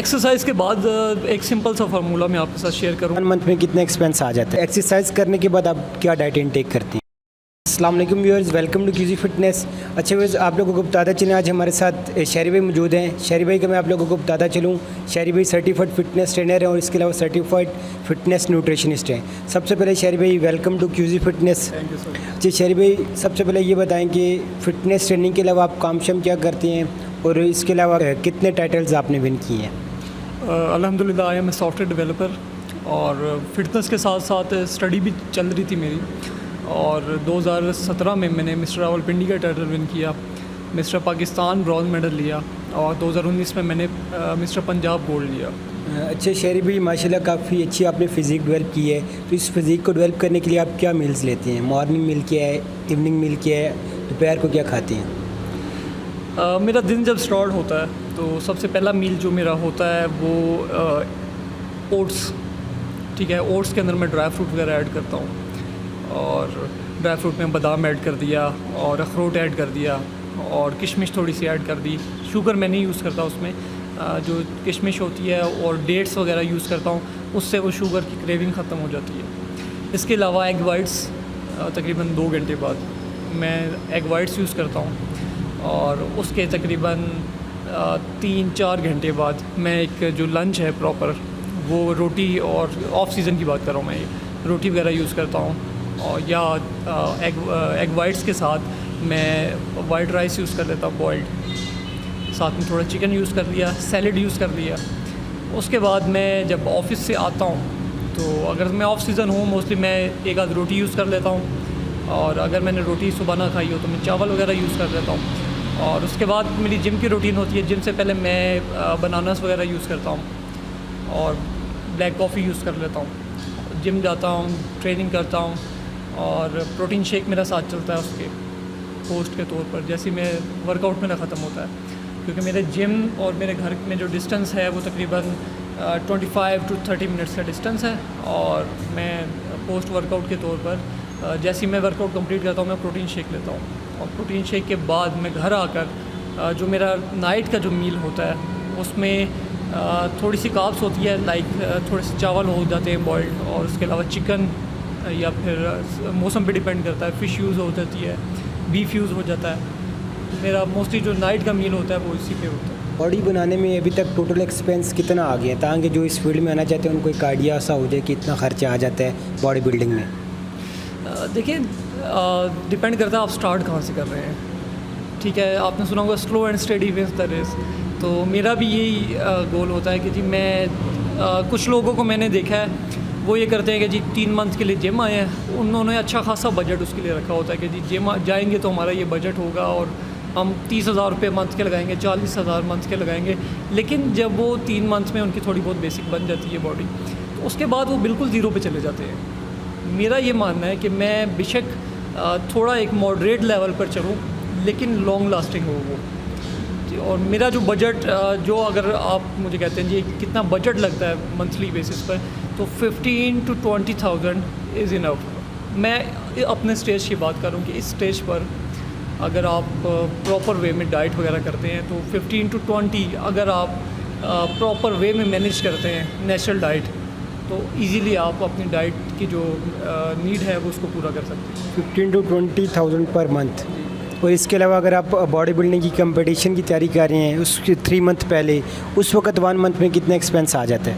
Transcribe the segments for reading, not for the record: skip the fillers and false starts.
Exercise के बाद एक सिंपल सा फार्मूला मैं आपके साथ शेयर करूँ। 1 मंथ में कितना एक्सपेंस आ जाता है? एक्सरसाइज करने के बाद आप क्या डाइट इनटेक करती हैं? अस्सलाम वालेकुम viewers, welcome to QG fitness. अच्छा व्यूअर्स, आप लोगों को बताता चलें, आज हमारे साथ शहरी भाई मौजूद हैं। शहरी भाई का मैं आप लोगों को बताता चलूँ, शहरी भाई सर्टिफाइड फिटनेस ट्रेनर हैं और इसके अलावा सर्टिफाइड फिटनेस न्यूट्रिशनिस्ट हैं। सबसे पहले Shahri bhai welcome to QG fitness. Thank you sir. जी शहरी भाई, सबसे पहले ये बताएं कि फ़िटनेस ट्रेनिंग के अलावा आप काम शाम क्या करती हैं और इसके अलावा कितने टाइटल्स आपने विन किए हैं? अल्हम्दुलिल्लाह I am a software developer और फिटनेस के साथ साथ स्टडी भी चल रही थी मेरी। और 2017 में मैंने मिस्टर रावलपिंडी का टाइटल विन किया, मिस्टर पाकिस्तान ब्रॉन्ज मेडल लिया और 2019 में मैंने मिस्टर पंजाब गोल्ड लिया। अच्छा शहरी भाई, माशाल्लाह काफ़ी अच्छी आपने फ़िज़िक डेवलप की है। तो इस फिज़िक को डेवलप करने के लिए आप क्या मील्स लेते हैं? मॉर्निंग मील क्या है, इवनिंग मील क्या है, दोपहर को क्या खाते हैं? मेरा दिन जब स्टार्ट होता है तो सबसे पहला मील जो मेरा होता है वो ओट्स, ठीक है। ओट्स के अंदर मैं ड्राई फ्रूट वगैरह ऐड करता हूँ और ड्राई फ्रूट में बादाम ऐड कर दिया और अखरोट ऐड कर दिया और किशमिश थोड़ी सी ऐड कर दी। शुगर मैं नहीं यूज़ करता उसमें, जो किशमिश होती है और डेट्स वगैरह यूज़ करता हूँ, उससे वो शुगर की क्रेविंग ख़त्म हो जाती है। इसके अलावा एग वाइट्स तकरीबन 2 घंटे बाद मैं एग वाइट्स यूज़ करता हूँ और उसके तकरीबन 3-4 घंटे बाद मैं एक जो लंच है प्रॉपर, वो रोटी, और ऑफ सीज़न की बात कर रहा हूँ मैं, ये रोटी वगैरह यूज़ करता हूँ और या एग वाइट्स के साथ मैं वाइट राइस यूज़ कर लेता हूँ बॉइल्ड, साथ में थोड़ा चिकन यूज़ कर लिया, सैलड यूज़ कर लिया। उसके बाद मैं जब ऑफिस से आता हूँ तो अगर मैं ऑफ सीज़न हूँ मोस्टली मैं एक आध रोटी यूज़ कर लेता हूँ और अगर मैंने रोटी सुबह ना खाई हो तो मैं चावल वगैरह यूज़ कर लेता हूँ। और उसके बाद मेरी जिम की रूटीन होती है। जिम से पहले मैं बनानास वगैरह यूज़ करता हूँ और ब्लैक कॉफ़ी यूज़ कर लेता हूँ। जिम जाता हूँ, ट्रेनिंग करता हूँ और प्रोटीन शेक मेरा साथ चलता है उसके पोस्ट के तौर पर, जैसे मैं वर्कआउट मेरा ख़त्म होता है, क्योंकि मेरे जिम और मेरे घर में जो डिस्टेंस है वो तकरीबन 25 to 30 मिनट्स का डिस्टेंस है। और मैं पोस्ट वर्कआउट के तौर पर जैसे ही मैं वर्कआउट कंप्लीट करता हूँ मैं प्रोटीन शेक लेता हूँ और प्रोटीन शेक के बाद मैं घर आकर जो मेरा नाइट का जो मील होता है उसमें थोड़ी सी कार्ब्स होती है, लाइक थोड़े से चावल हो जाते हैं बॉइल्ड, और उसके अलावा चिकन या फिर मौसम पे डिपेंड करता है, फ़िश यूज़ हो जाती है, बीफ यूज़ हो जाता है। मेरा मोस्टली जो नाइट का मील होता है वो इसी पे होता है। बॉडी बनाने में अभी तक टोटल एक्सपेंस कितना आ गया है, ताकि जो इस फील्ड में आना चाहते हैं उनको एक आइडिया ऐसा हो जाए कि इतना खर्चा आ जाता है बॉडी बिल्डिंग में? देखिए, डिपेंड करता है आप स्टार्ट कहाँ से कर रहे हैं, ठीक है। आपने सुना होगा slow and steady wins the race, तो मेरा भी यही गोल होता है कि जी मैं कुछ लोगों को मैंने देखा है वो ये करते हैं कि जी 3 मंथ के लिए जिम आए हैं, उन्होंने अच्छा खासा बजट उसके लिए रखा होता है कि जी जिम जाएंगे तो हमारा ये बजट होगा और हम 30,000 रुपये मंथ के लगाएंगे, 40,000 मंथ के लगाएंगे। लेकिन जब वो 3 मंथ में उनकी थोड़ी बहुत बेसिक बन जाती है बॉडी, तो उसके बाद वो बिल्कुल ज़ीरो पे चले जाते हैं। मेरा ये मानना है कि मैं बेशक थोड़ा एक मॉडरेट लेवल पर चलूँ लेकिन लॉन्ग लास्टिंग हो वो। और मेरा जो बजट, जो अगर आप मुझे कहते हैं जी कितना बजट लगता है मंथली बेसिस पर, तो 15 to 20,000 इज़ इनफ। मैं अपने स्टेज की बात करूँ कि इस स्टेज पर अगर आप प्रॉपर वे में डाइट वगैरह करते हैं तो 15 to 20, अगर आप प्रॉपर वे में मैनेज करते हैं नेचुरल डाइट, तो इजीली आप अपनी डाइट की जो नीड है वो उसको पूरा कर सकते हैं। 15 to 20,000 पर मंथ। और इसके अलावा अगर आप बॉडी बिल्डिंग की कंपटीशन की तैयारी कर रहे हैं उसके 3 मंथ पहले, उस वक्त 1 मंथ में कितना एक्सपेंस आ जाता है?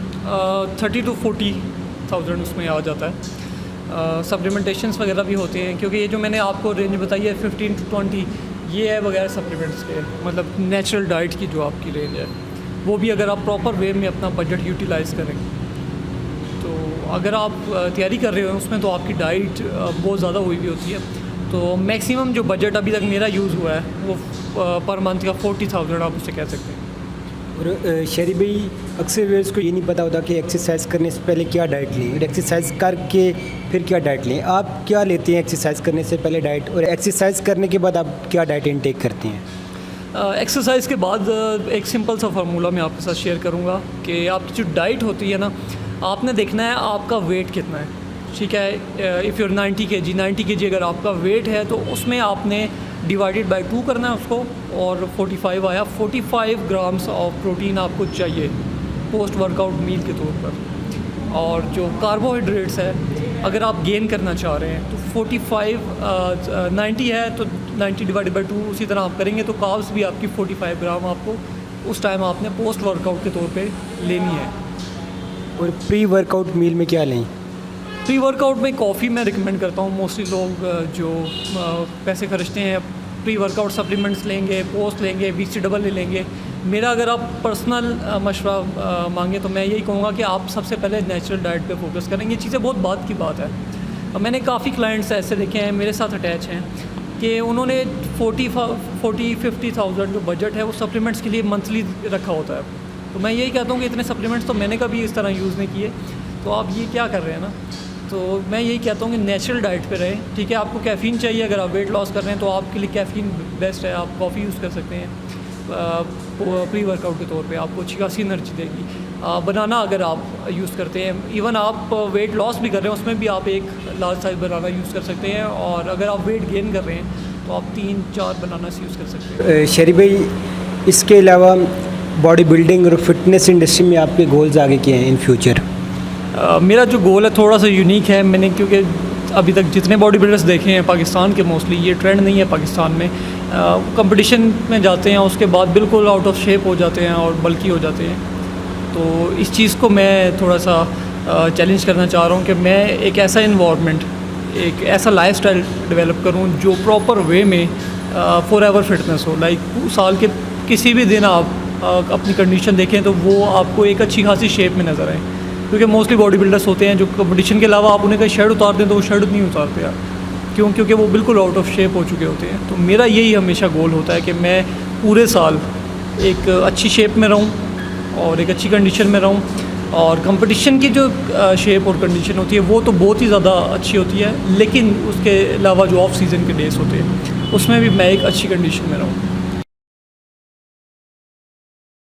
30 to 40,000 उसमें आ जाता है। सप्लीमेंटेशंस वगैरह भी होते हैं, क्योंकि ये जो मैंने आपको रेंज बताई है 15 to 20, ये है वगैरह सप्लीमेंट्स के, मतलब नेचुरल डाइट की जो आपकी रेंज है वो भी अगर आप प्रॉपर वे में अपना बजट यूटिलाइज़ करें, तो अगर आप तैयारी कर रहे हो उसमें तो आपकी डाइट बहुत ज़्यादा हुई भी होती है। तो मैक्सिमम जो बजट अभी तक मेरा यूज़ हुआ है वो पर मंथ का 40,000 आप उससे कह सकते हैं। और शहरी भाई, अक्सर व्यूअर्स को ये नहीं पता होता कि एक्सरसाइज करने से पहले क्या डाइट लें और एक्सरसाइज करके फिर क्या डाइट लें। आप क्या लेते हैं एक्सरसाइज करने से पहले डाइट, और एक्सरसाइज करने के बाद आप क्या डाइट इनटेक करते हैं? एक्सरसाइज के बाद एक सिंपल सा फार्मूला मैं आपके साथ शेयर करूँगा कि आपकी जो डाइट होती है ना, आपने देखना है आपका वेट कितना है, ठीक है। इफ़ यूर 90 kg अगर आपका वेट है तो उसमें आपने डिवाइडेड बाय 2 करना है उसको, और 45 आया, 45 ग्राम्स ऑफ प्रोटीन आपको चाहिए पोस्ट वर्कआउट मील के तौर पर। और जो कार्बोहाइड्रेट्स है, अगर आप गेन करना चाह रहे हैं तो 90 है तो 90/2 उसी तरह आप करेंगे तो कार्ब्स भी आपकी 45 ग्राम आपको उस टाइम आपने पोस्ट वर्कआउट के तौर पे लेनी है। और प्री वर्कआउट मील में क्या लें? प्री वर्कआउट में कॉफ़ी मैं रिकमेंड करता हूँ। मोस्टली लोग जो पैसे खर्चते हैं प्री वर्कआउट सप्लीमेंट्स लेंगे, पोस्ट लेंगे, BCAA ले लेंगे। मेरा अगर आप पर्सनल मशवरा मांगे तो मैं यही कहूँगा कि आप सबसे पहले नेचुरल डाइट पे फोकस करें। ये चीज़ें बहुत बात की बात है। मैंने काफ़ी क्लाइंट्स ऐसे देखे हैं, मेरे साथ अटैच हैं, कि उन्होंने 40-50,000 जो बजट है वो सप्लीमेंट्स के लिए मंथली रखा होता है। तो मैं यही कहता हूँ कि इतने सप्लीमेंट्स तो मैंने कभी इस तरह यूज़ नहीं किए, तो आप ये क्या कर रहे हैं ना। तो मैं यही कहता हूँ कि नेचुरल डाइट पे रहें। ठीक है, आपको कैफ़ीन चाहिए, अगर आप वेट लॉस कर रहे हैं तो आपके लिए कैफ़ीन बेस्ट है। आप कॉफ़ी यूज़ कर सकते हैं प्री वर्कआउट के तौर पे, आपको अच्छी खासी एनर्जी देगी। बनाना अगर आप यूज़ करते हैं, इवन आप वेट लॉस भी कर रहे हैं उसमें भी आप एक लार्ज साइज़ बनाना यूज़ कर सकते हैं। और अगर आप वेट गेन कर रहे हैं तो आप 3-4 बनानास यूज़ कर सकते हैं। शरीफ भाई, इसके अलावा बॉडी बिल्डिंग और फिटनेस इंडस्ट्री में आपके गोल्स आगे क्या हैं इन फ्यूचर? मेरा जो गोल है थोड़ा सा यूनिक है। मैंने क्योंकि अभी तक जितने बॉडी बिल्डर्स देखे हैं पाकिस्तान के, मोस्टली ये ट्रेंड नहीं है पाकिस्तान में, कंपटीशन में जाते हैं उसके बाद बिल्कुल आउट ऑफ शेप हो जाते हैं और बल्की हो जाते हैं। तो इस चीज़ को मैं थोड़ा सा चैलेंज करना चाह रहा हूँ कि मैं एक ऐसा इन्वायरमेंट, एक ऐसा लाइफस्टाइल डेवलप करूँ जो प्रॉपर वे में फॉरएवर फिटनेस हो। लाइक साल के किसी भी दिन आप अपनी कंडीशन देखें तो वो आपको एक अच्छी खासी शेप में नज़र आए। क्योंकि मोस्टली बॉडी बिल्डर्स होते हैं जो कंपटीशन के अलावा आप उन्हें कहीं शर्ट उतार दें तो वो शर्ट नहीं उतारते यार, क्यों? क्योंकि वो बिल्कुल आउट ऑफ शेप हो चुके होते हैं। तो मेरा यही हमेशा गोल होता है कि मैं पूरे साल एक अच्छी शेप में रहूं और एक अच्छी कंडीशन में रहूं। और कंपटीशन की जो शेप और कंडीशन होती है वो तो बहुत ही ज़्यादा अच्छी होती है, लेकिन उसके अलावा जो ऑफ सीज़न के डेज होते हैं उसमें भी मैं एक अच्छी कंडीशन में रहूं।